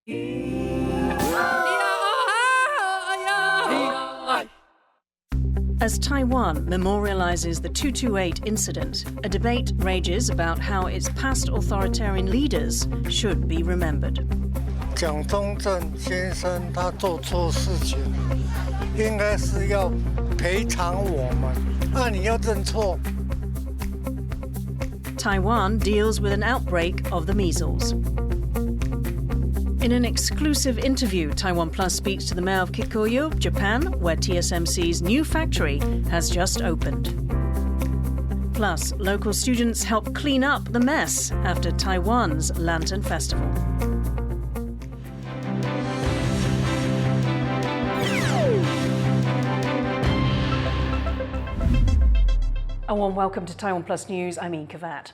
As Taiwan memorializes the 228 incident, a debate rages about how its past authoritarian leaders should be remembered. 蒋中正先生他做错事情，应该是要赔偿我们，那你要认错。 Taiwan deals with an outbreak of the measles. In an exclusive interview, TaiwanPlus speaks to the mayor of Kikuyo, Japan, where TSMC's new factory has just opened. Plus, local students help clean up the mess after Taiwan's Lantern Festival. A warm welcome to TaiwanPlus News. I'm Ian Kavat.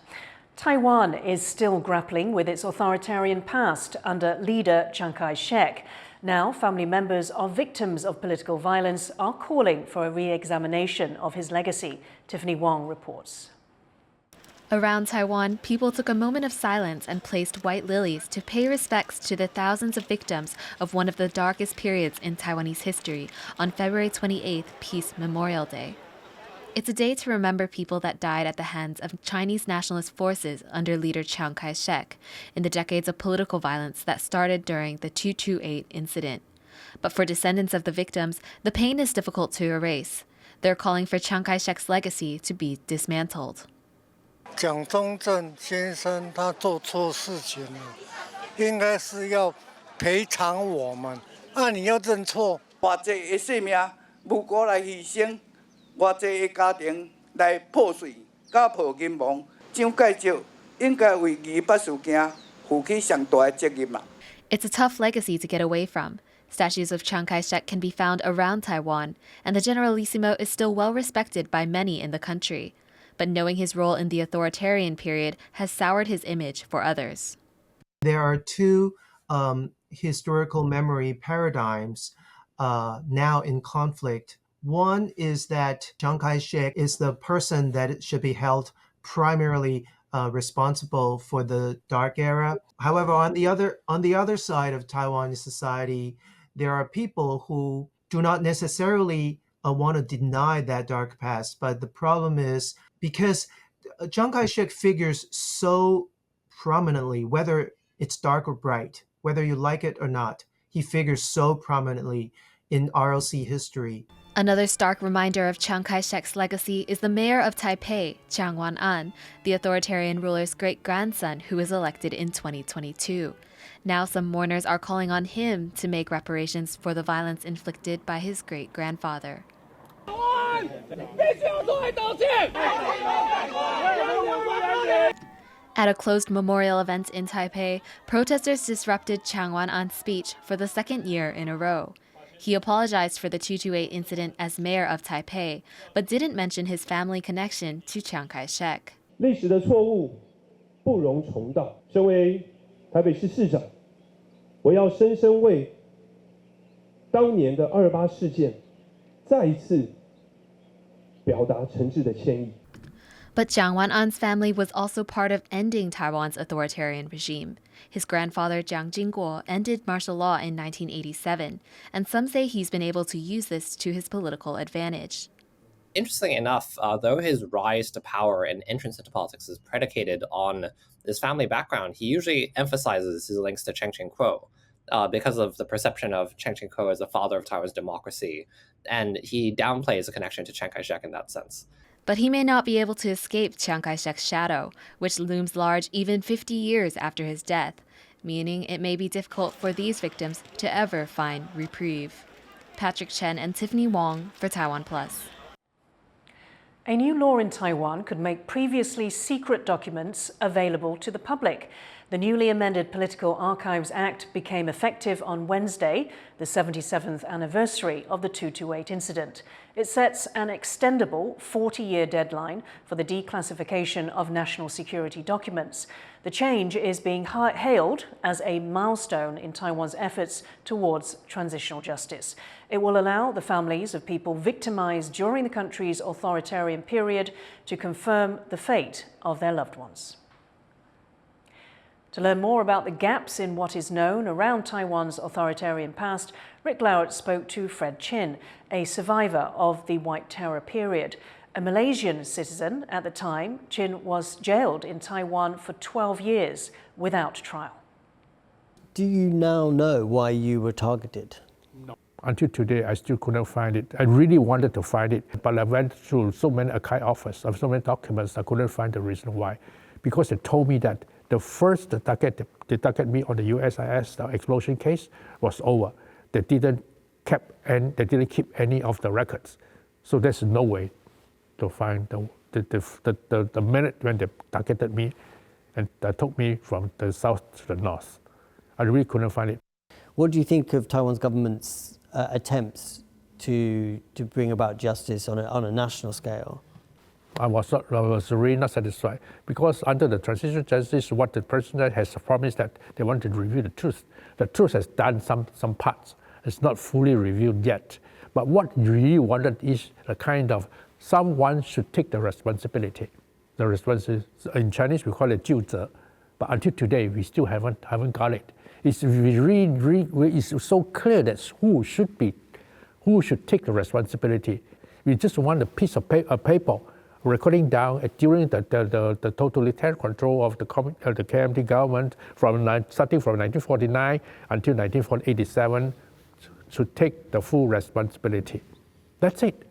Taiwan is still grappling with its authoritarian past under leader Chiang Kai-shek. Now, family members of victims of political violence are calling for a re-examination of his legacy. Tiffany Wong reports. Around Taiwan, people took a moment of silence and placed white lilies to pay respects to the thousands of victims of one of the darkest periods in Taiwanese history on February 28th, Peace Memorial Day. It's a day to remember people that died at the hands of Chinese nationalist forces under leader Chiang Kai-shek in the decades of political violence that started during the 228 incident. But for descendants of the victims, the pain is difficult to erase. They're calling for Chiang Kai-shek's legacy to be dismantled. 蒋中正先生他做错事情了，应该是要赔偿我们，那你要认错。偌济的性命，无辜来牺牲。 偌济的家庭来破碎、家破人亡，蒋介石应该为二八事件负起上大的责任嘛。 It's a tough legacy to get away from. Statues of Chiang Kai-shek can be found around Taiwan, and the Generalissimo is still well respected by many in the country. But knowing his role in the authoritarian period has soured his image for others. There are two historical memory paradigms now in conflict. One is that Chiang Kai-shek is the person that should be held primarily responsible for the dark era. However, on the other side of Taiwanese society, there are people who do not necessarily want to deny that dark past. But the problem is because Chiang Kai-shek figures so prominently, whether it's dark or bright, whether you like it or not, he figures so prominently in ROC history. Another stark reminder of Chiang Kai-shek's legacy is the mayor of Taipei, Chiang Wan-an, the authoritarian ruler's great-grandson who was elected in 2022. Now some mourners are calling on him to make reparations for the violence inflicted by his great-grandfather. At a closed memorial event in Taipei, protesters disrupted Chiang Wan-an's speech for the second year in a row. He apologized for the 228 incident as mayor of Taipei, but didn't mention his family connection to Chiang Kai-shek. 历史的错误不容重蹈。身为台北市市长，我要深深为当年的228事件再一次表达诚挚的歉意。 But Jiang Wan-an's family was also part of ending Taiwan's authoritarian regime. His grandfather, Jiang Jingguo, ended martial law in 1987, and some say he's been able to use this to his political advantage. Interestingly enough, though his rise to power and entrance into politics is predicated on his family background, he usually emphasizes his links to Chiang Kai-shek because of the perception of Chiang Kai-shek as the father of Taiwan's democracy, and he downplays the connection to Chiang Kai-shek in that sense. But he may not be able to escape Chiang Kai-shek's shadow, which looms large even 50 years after his death, meaning it may be difficult for these victims to ever find reprieve. Patrick Chen and Tiffany Wong for TaiwanPlus. A new law in Taiwan could make previously secret documents available to the public. The newly amended Political Archives Act became effective on Wednesday, the 77th anniversary of the 228 incident. It sets an extendable 40-year deadline for the declassification of national security documents. The change is being hailed as a milestone in Taiwan's efforts towards transitional justice. It will allow the families of people victimized during the country's authoritarian period to confirm the fate of their loved ones. To learn more about the gaps in what is known around Taiwan's authoritarian past, Rick Lowett spoke to Fred Chin, a survivor of the White Terror period. A Malaysian citizen at the time, Chin was jailed in Taiwan for 12 years without trial. Do you now know why you were targeted? No. Until today, I still couldn't find it. I really wanted to find it, but I went through so many archive offices of so many documents, I couldn't find the reason why. Because they told me that the first target, they targeted me on the USIS, the explosion case, was over. They didn't keep any of the records. So there's no way to find the minute when they targeted me and took me from the south to the north. I really couldn't find it. What do you think of Taiwan's government's attempts to bring about justice on a national scale? I was really not satisfied because under the transitional justice, what the president has promised that they want to review the truth. The truth has done some parts. It's not fully reviewed yet. But what you really wanted is a kind of someone should take the responsibility. The responsibility in Chinese we call it 就责, but until today we still haven't got it. It's so clear that who should take the responsibility. We just want a piece of paper recording down during the totalitarian control of the KMT government starting from 1949 until 1987 to take the full responsibility. That's it.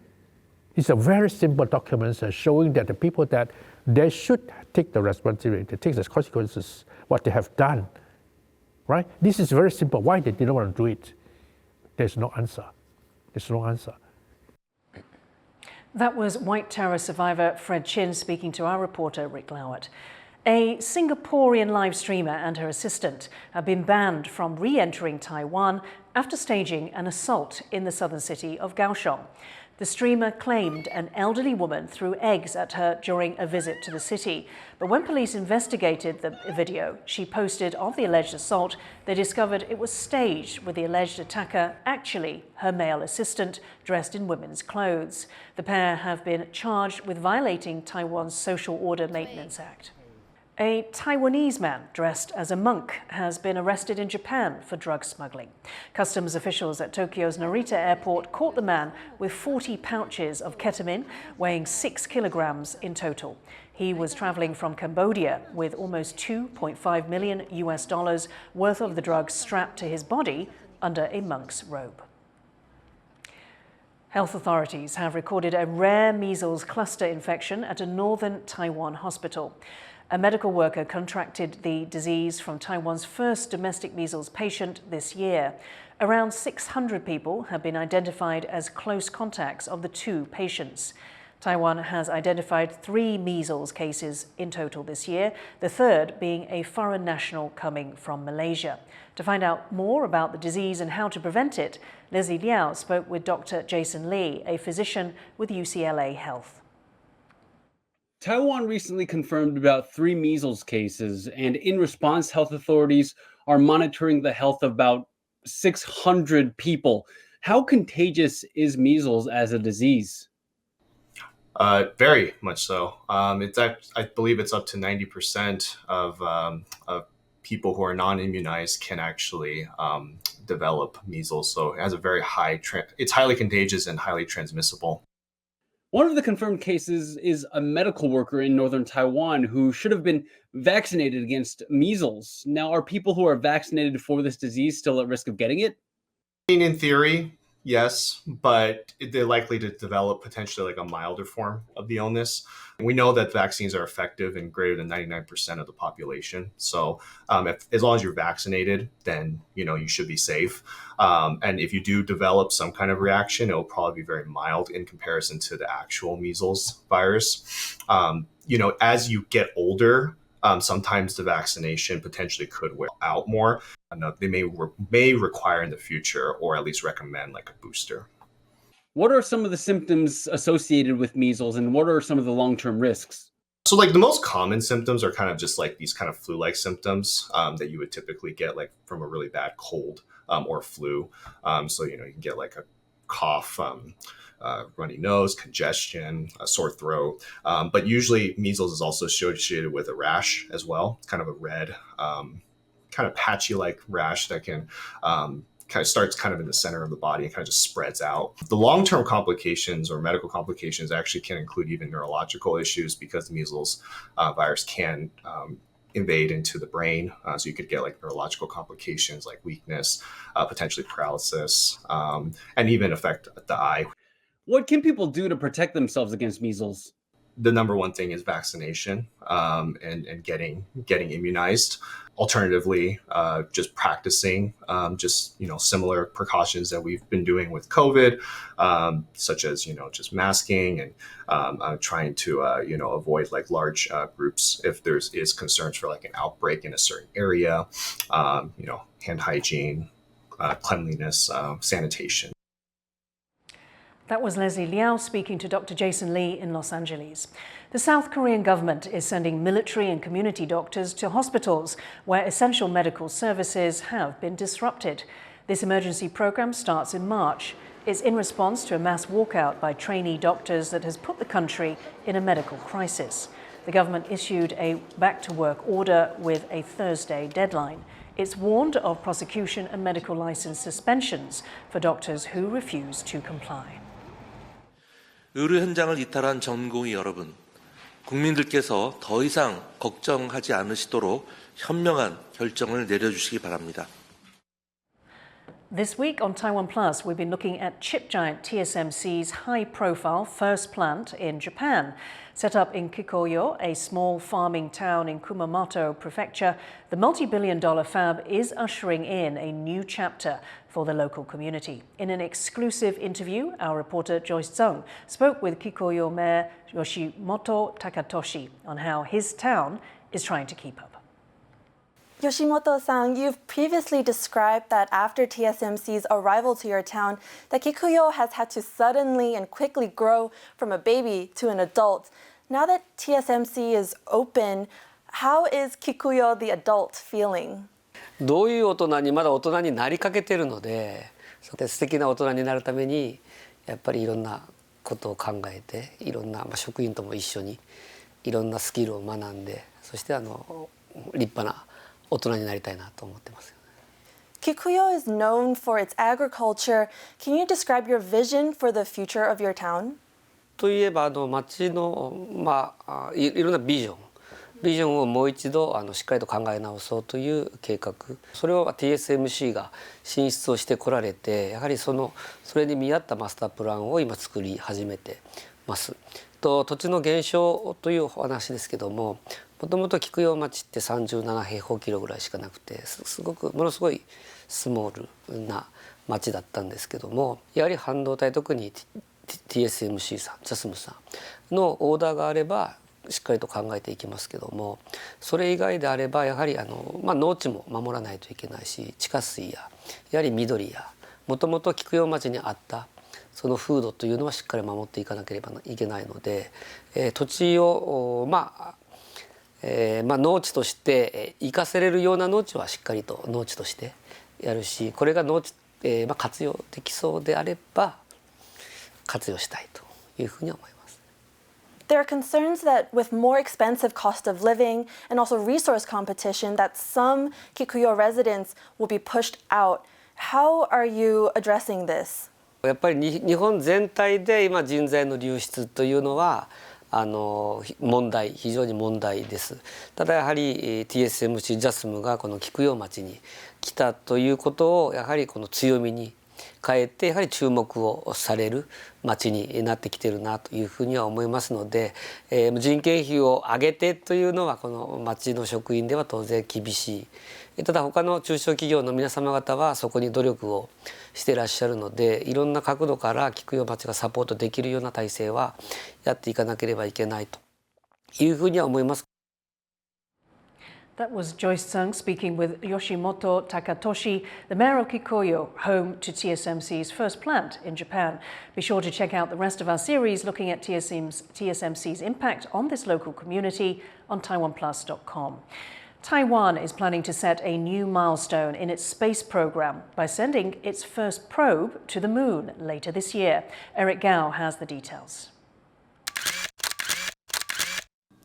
It's a very simple document showing that the people that they should take the responsibility, take the consequences, what they have done. Right? This is very simple. Why they didn't want to do it? There's no answer. There's no answer. That was White Terror survivor Fred Chin speaking to our reporter Rick Lowett. A Singaporean live streamer and her assistant have been banned from re-entering Taiwan after staging an assault in the southern city of Kaohsiung. The streamer claimed an elderly woman threw eggs at her during a visit to the city. But when police investigated the video she posted of the alleged assault, they discovered it was staged, with the alleged attacker actually her male assistant dressed in women's clothes. The pair have been charged with violating Taiwan's Social Order Maintenance Act. A Taiwanese man dressed as a monk has been arrested in Japan for drug smuggling. Customs officials at Tokyo's Narita airport caught the man with 40 pouches of ketamine, weighing 6 kilograms in total. He was traveling from Cambodia with almost $2.5 million worth of the drugs strapped to his body under a monk's robe. Health authorities have recorded a rare measles cluster infection at a northern Taiwan hospital. A medical worker contracted the disease from Taiwan's first domestic measles patient this year. Around 600 people have been identified as close contacts of the two patients. Taiwan has identified 3 measles cases in total this year, the third being a foreign national coming from Malaysia. To find out more about the disease and how to prevent it, Leslie Liao spoke with Dr. Jason Lee, a physician with UCLA Health. Taiwan recently confirmed about 3 measles cases, and in response, health authorities are monitoring the health of about 600 people. How contagious is measles as a disease? Very much so. I believe it's up to 90% of people who are non-immunized can actually develop measles. So it has a very high, it's highly contagious and highly transmissible. One of the confirmed cases is a medical worker in northern Taiwan who should have been vaccinated against measles. Now, are people who are vaccinated for this disease still at risk of getting it? In theory, yes, but they're likely to develop potentially like a milder form of the illness. We know that vaccines are effective in greater than 99% of the population. So as long as you're vaccinated, then you should be safe. And if you do develop some kind of reaction, it will probably be very mild in comparison to the actual measles virus. As you get older, sometimes the vaccination potentially could wear out more. They may require in the future, or at least recommend like a booster. What are some of the symptoms associated with measles, and what are some of the long-term risks? So like the most common symptoms are kind of just like these kind of flu-like symptoms that you would typically get like from a really bad cold or flu. So you can get like a cough, runny nose, congestion, a sore throat. But usually measles is also associated with a rash as well, kind of a red, kind of patchy-like rash that can kind of starts kind of in the center of the body and kind of just spreads out. The long-term complications or medical complications actually can include even neurological issues because the measles virus can invade into the brain. So you could get like neurological complications like weakness, potentially paralysis, and even affect the eye. What can people do to protect themselves against measles? The number one thing is vaccination and getting immunized. Alternatively, just practicing just similar precautions that we've been doing with COVID, such as just masking and trying to avoid like large groups if there is concerns for like an outbreak in a certain area. Hand hygiene, cleanliness, sanitation. That was Leslie Liao speaking to Dr. Jason Lee in Los Angeles. The South Korean government is sending military and community doctors to hospitals where essential medical services have been disrupted. This emergency program starts in March. It's in response to a mass walkout by trainee doctors that has put the country in a medical crisis. The government issued a back-to-work order with a Thursday deadline. It's warned of prosecution and medical license suspensions for doctors who refuse to comply. 의료 현장을 이탈한 전공의 여러분, 국민들께서 더 이상 걱정하지 않으시도록 현명한 결정을 내려주시기 바랍니다. This week on TaiwanPlus, we've been looking at chip giant TSMC's high-profile first plant in Japan. Set up in Kikuyo, a small farming town in Kumamoto Prefecture, the multi-billion-dollar fab is ushering in a new chapter for the local community. In an exclusive interview, our reporter Joyce Tseng spoke with Kikuyo Mayor Yoshimoto Takatoshi on how his town is trying to keep up. Yoshimoto-san, you've previously described that after TSMC's arrival to your town, that Kikuyo has had to suddenly and quickly grow from a baby to an adult. Now that TSMC is open, how is Kikuyo the adult feeling? どういう大人にまだ大人になりかけてるので、素敵な大人になるためにやっぱりいろんなことを考えて、いろんな職員とも一緒にいろんなスキルを学んで、そして立派な大人になりたいなと思ってます。Kikuyo is known for its agriculture. Can you describe your vision for the future of your town? といえば町のいろんなビジョンをもう一度しっかりと考え直そうという計画。それを TSMC が進出をしてこられて、やはりそれに見合ったマスタープランを今作り始めてます。土地の減少というお話ですけども、もともと菊陽町って37平方キロぐらいしかなくて、ものすごいスモールな町だったんですけども、やはり半導体特に TSMC さん、TSMC さんのオーダーがあればしっかりと考えていきますけども、それ以外であればやはり農地も守らないといけないし、地下水ややはり緑やもともと菊陽町にあったその風土というのはしっかり守っていかなければいけないので、土地を農地として生かせれるような農地はしっかりと農地としてやるし、これが農地、活用できそうであれば活用したいというふうに思います。There are concerns that with more expensive cost of living and also resource competition that some Kikuyo residents will be pushed out. How are you addressing this? やっぱり日本全体で今人材の流出というのは非常に問題です。ただやはり TSMC ジャスムがこの菊陽町に来たということをやはりこの強みに変えてやはり注目をされる町になってきてるなというふうには思いますので、人件費を上げてというのはこの町の職員では当然厳しい。ただ他の中小企業の皆様方はそこに努力をしていらっしゃるので、いろんな角度から菊陽町がサポートできるような体制はやっていかなければいけないというふうには思います。That was Joyce Tseng speaking with Yoshimoto Takatoshi, the mayor of Kikuyo, home to TSMC's first plant in Japan. Be sure to check out the rest of our series looking at TSMC's impact on this local community on TaiwanPlus.com. Taiwan is planning to set a new milestone in its space program by sending its first probe to the moon later this year. Eric Gao has the details.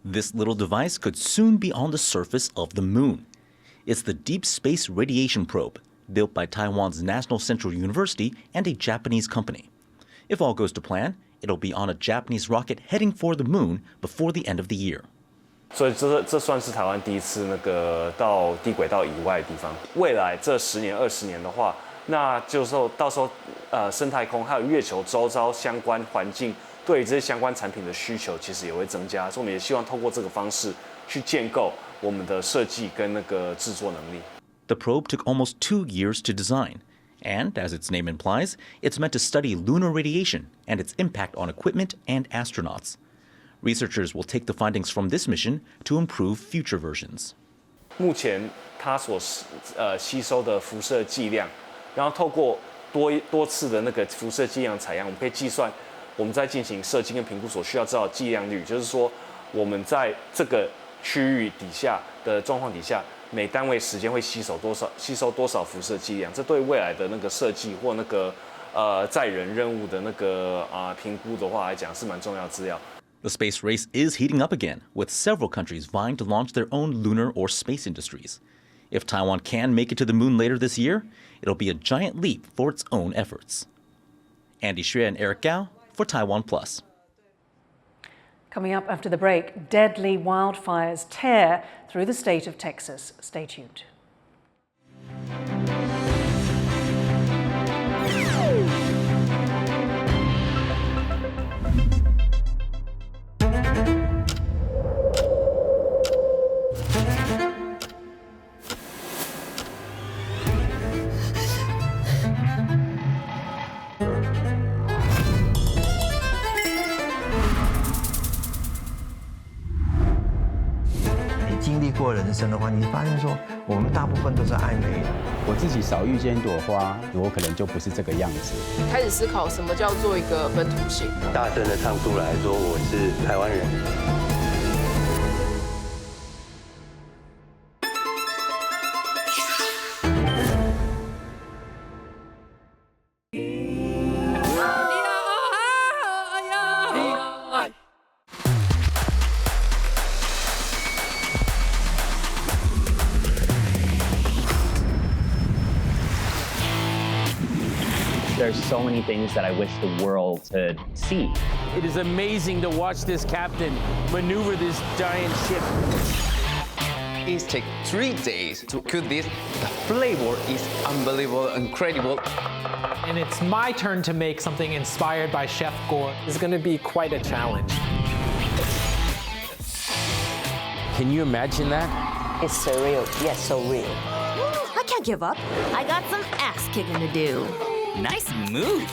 This little device could soon be on the surface of the moon. It's the Deep Space Radiation Probe, built by Taiwan's National Central University and a Japanese company. If all goes to plan, it'll be on a Japanese rocket heading for the moon before the end of the year. 所以这算是台湾第一次到低轨道以外的地方。未来这10年、20年的话，那就是到时候生态空还有月球周遭相关环境对这些相关产品的需求其实也会增加，所以我们也希望透过这个方式去建构我们的设计跟制作能力。The probe took almost 2 years to design, and as its name implies, it's meant to study lunar radiation and its impact on equipment and astronauts. Researchers will take the findings from this mission to improve future versions. 目前它所吸收的辐射剂量，然后透过多次的辐射剂量采样，我们可以计算我们在进行设计跟评估所需要知道的剂量率，就是说我们在这个区域底下的状况底下，每单位时间会吸收多少辐射剂量，这对未来的设计或载人任务的评估的话来讲是蛮重要的资料。The space race is heating up again, with several countries vying to launch their own lunar or space industries. If Taiwan can make it to the moon later this year, it'll be a giant leap for its own efforts. Andy Xue and Eric Gao for TaiwanPlus. Coming up after the break, deadly wildfires tear through the state of Texas. Stay tuned.过人生的话，你发现说我们大部分都是爱美的。我自己少遇见一朵花，我可能就不是这个样子。开始思考什么叫做一个本土性。大声的唱出来说我是台湾人。There's so many things that I wish the world could see. It is amazing to watch this captain maneuver this giant ship. It takes 3 days to cook this. The flavor is unbelievable, incredible. And it's my turn to make something inspired by Chef Gore. It's going to be quite a challenge. Can you imagine that? It's surreal. Yes, so real. I can't give up. I got some ass kicking to do. Nice move.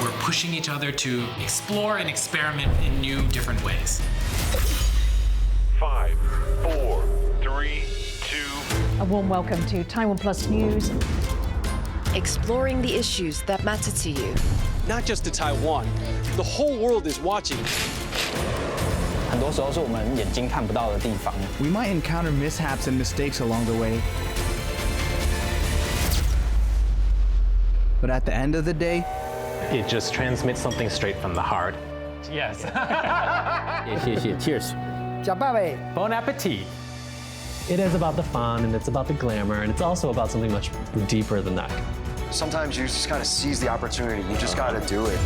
We're pushing each other to explore and experiment in new, different ways. 5, 4, 3, 2. A warm welcome to TaiwanPlus News. Exploring the issues that matter to you. Not just to Taiwan, the whole world is watching. 很多时候是我们眼睛看不到的地方。We might encounter mishaps and mistakes along the way. But at the end of the day, it just transmits something straight from the heart. Yes. Cheers. Bon appetit. It is about the fun and it's about the glamour and it's also about something much deeper than that. Sometimes you just gotta seize the opportunity. You just gotta do it.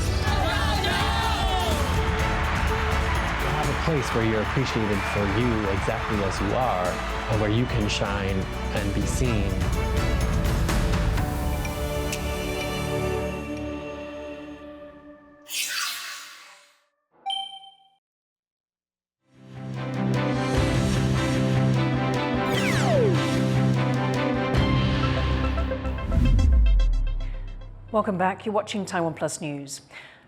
Have a place where you're appreciated for you exactly as you are, and where you can shine and be seen. Welcome back. You're watching TaiwanPlus News.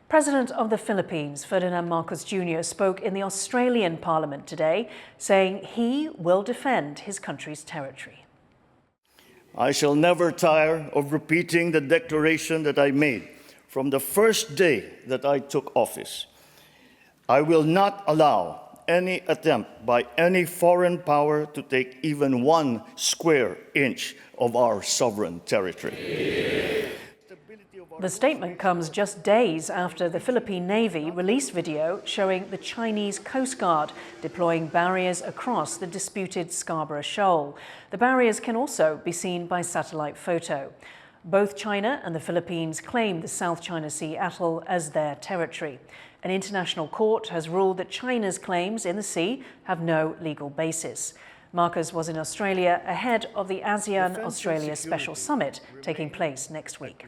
President of the Philippines, Ferdinand Marcos Jr., spoke in the Australian Parliament today, saying he will defend his country's territory. I shall never tire of repeating the declaration that I made from the first day that I took office. I will not allow any attempt by any foreign power to take even 1 square inch of our sovereign territory. The statement comes just days after the Philippine Navy released video showing the Chinese Coast Guard deploying barriers across the disputed Scarborough Shoal. The barriers can also be seen by satellite photo. Both China and the Philippines claim the South China Sea atoll as their territory. An international court has ruled that China's claims in the sea have no legal basis. Marcos was in Australia ahead of the ASEAN-Australia Special Summit taking place next week.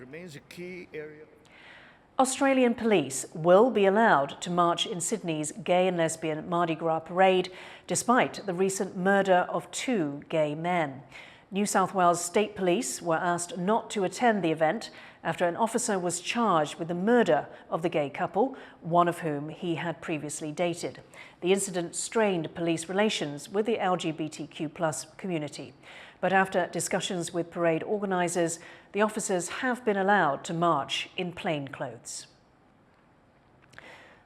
Australian police will be allowed to march in Sydney's gay and lesbian Mardi Gras parade, despite the recent murder of 2 gay men. New South Wales State Police were asked not to attend the event after an officer was charged with the murder of the gay couple, one of whom he had previously dated. The incident strained police relations with the LGBTQ+ community. But after discussions with parade organisers, the officers have been allowed to march in plain clothes.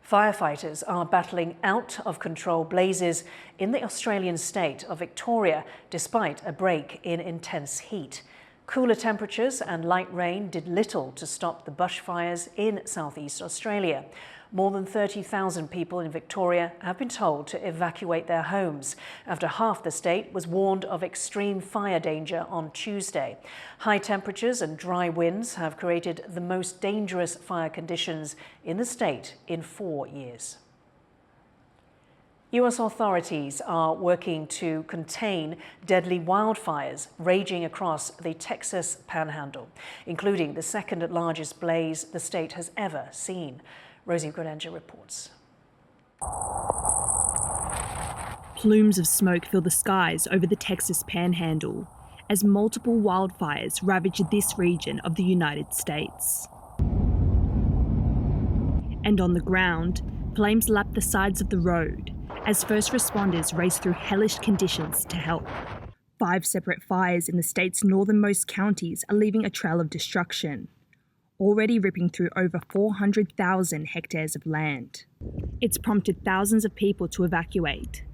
Firefighters are battling out-of-control blazes in the Australian state of Victoria, despite a break in intense heat. Cooler temperatures and light rain did little to stop the bushfires in southeast Australia. More than 30,000 people in Victoria have been told to evacuate their homes after half the state was warned of extreme fire danger on Tuesday. High temperatures and dry winds have created the most dangerous fire conditions in the state in 4 years. US authorities are working to contain deadly wildfires raging across the Texas Panhandle, including the second largest blaze the state has ever seen. Rosie Greninger reports. Plumes of smoke fill the skies over the Texas Panhandle as multiple wildfires ravage this region of the United States. And on the ground, flames lap the sides of the road as first responders race through hellish conditions to help. 5 separate fires in the state's northernmost counties are leaving a trail of destruction, already ripping through over 400,000 hectares of land. It's prompted thousands of people to evacuate.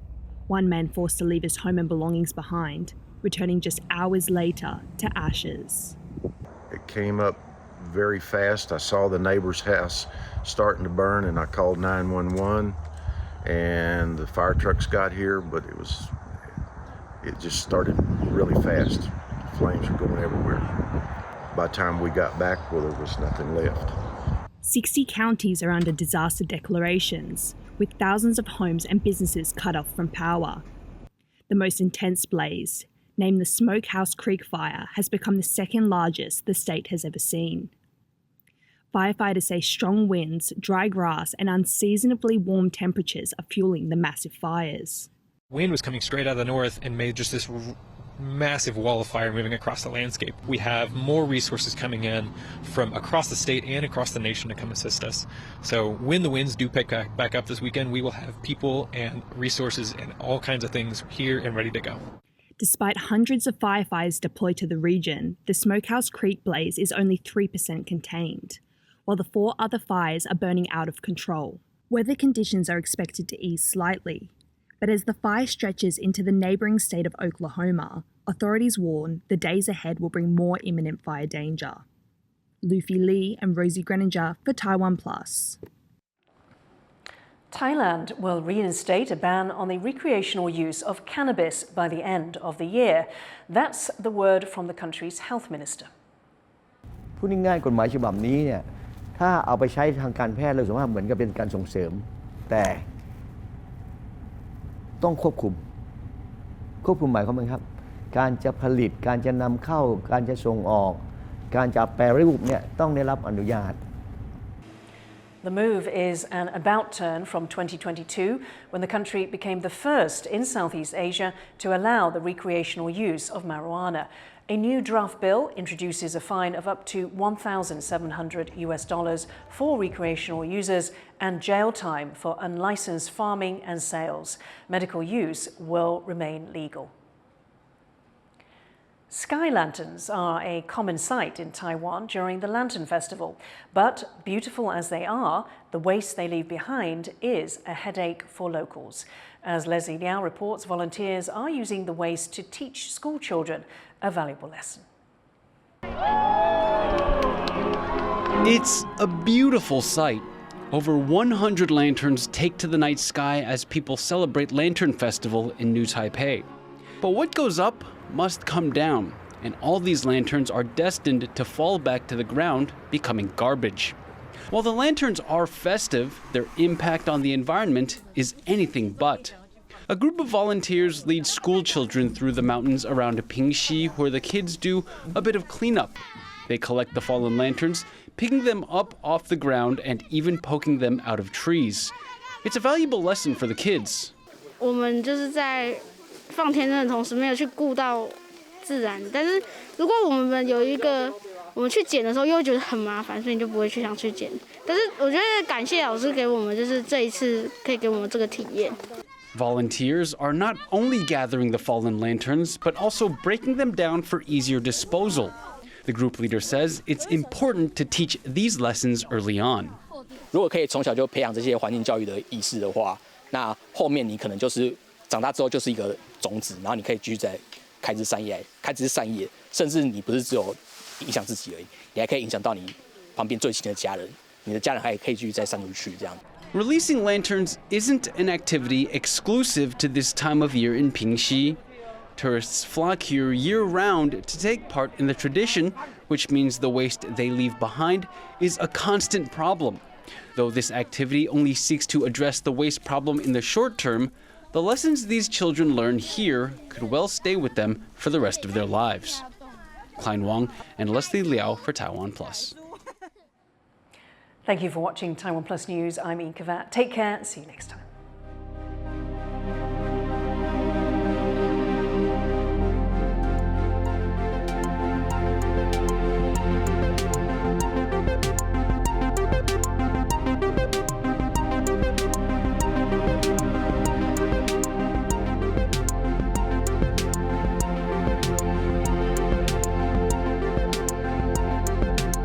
One man forced to leave his home and belongings behind, returning just hours later to ashes. It came up very fast. I saw the neighbor's house starting to burn and I called 911 and the fire trucks got here, but it just started really fast. Flames were going everywhere. By the time we got back, well, there was nothing left. 60 counties are under disaster declarations, with thousands of homes and businesses cut off from power. The most intense blaze, named the Smokehouse Creek Fire, has become the second largest the state has ever seen. Firefighters say strong winds, dry grass, and unseasonably warm temperatures are fueling the massive fires. Wind was coming straight out of the north and made just this massive wall of fire moving across the landscape. We have more resources coming in from across the state and across the nation to come assist us. So when the winds do pick back up this weekend, we will have people and resources and all kinds of things here and ready to go. Despite hundreds of firefighters deployed to the region, the Smokehouse Creek blaze is only 3% contained, while the 4 other fires are burning out of control. Weather conditions are expected to ease slightly, but as the fire stretches into the neighbouring state of Oklahoma, authorities warn the days ahead will bring more imminent fire danger. Luffy Lee and Rosie Greninger for TaiwanPlus. Thailand will reinstate a ban on the recreational use of cannabis by the end of the year. That's the word from the country's health minister. พูดง่ายๆกฎหมายฉบับนี้เนี่ยถ้าเอาไปใช้ทางการแพทย์เราสามารถเหมือนกับเป็นการส่งเสริมแต่ต้องควบคุมหมายความว่าครับการจะผลิตการจะนำเข้าการจะส่งออกการจะแปรรูปเนี่ยต้องได้รับอนุญาต The move is an about turn from 2022, when the country became the first in Southeast Asia to allow the recreational use of marijuana. A new draft bill introduces a fine of up to $1,700 for recreational users and jail time for unlicensed farming and sales. Medical use will remain legal. Sky lanterns are a common sight in Taiwan during the Lantern Festival, but beautiful as they are, the waste they leave behind is a headache for locals. As Leslie Liao reports, volunteers are using the waste to teach school children a valuable lesson. It's a beautiful sight. Over 100 lanterns take to the night sky as people celebrate Lantern Festival in New Taipei. But what goes up must come down, and all these lanterns are destined to fall back to the ground, becoming garbage. While the lanterns are festive, their impact on the environment is anything but. A group of volunteers lead school children through the mountains around Pingxi, where the kids do a bit of cleanup. They collect the fallen lanterns, picking them up off the ground and even poking them out of trees. It's a valuable lesson for the kids. 我们就是在放天灯的同时，没有去顾到自然。但是如果我们有一个，我们去捡的时候又会觉得很麻烦，所以你就不会去想去捡。但是我觉得感谢老师给我们，就是这一次可以给我们这个体验。Volunteers are not only gathering the fallen lanterns, but also breaking them down for easier disposal. The group leader says it's important to teach these lessons early on. 如果可以从小就培养这些环境教育的意识的话，那后面你可能就是长大之后就是一个种子，然后你可以继续再开枝散叶，甚至你不是只有影响自己而已，你还可以影响到你旁边最亲的家人，你的家人还可以继续再散出去这样。Releasing lanterns isn't an activity exclusive to this time of year in Pingxi. Tourists flock here year-round to take part in the tradition, which means the waste they leave behind is a constant problem. Though this activity only seeks to address the waste problem in the short term, the lessons these children learn here could well stay with them for the rest of their lives. Klein Wang and Leslie Liao for TaiwanPlus. Thank you for watching TaiwanPlus News. I'm Ian Kavat. Take care. See you next time.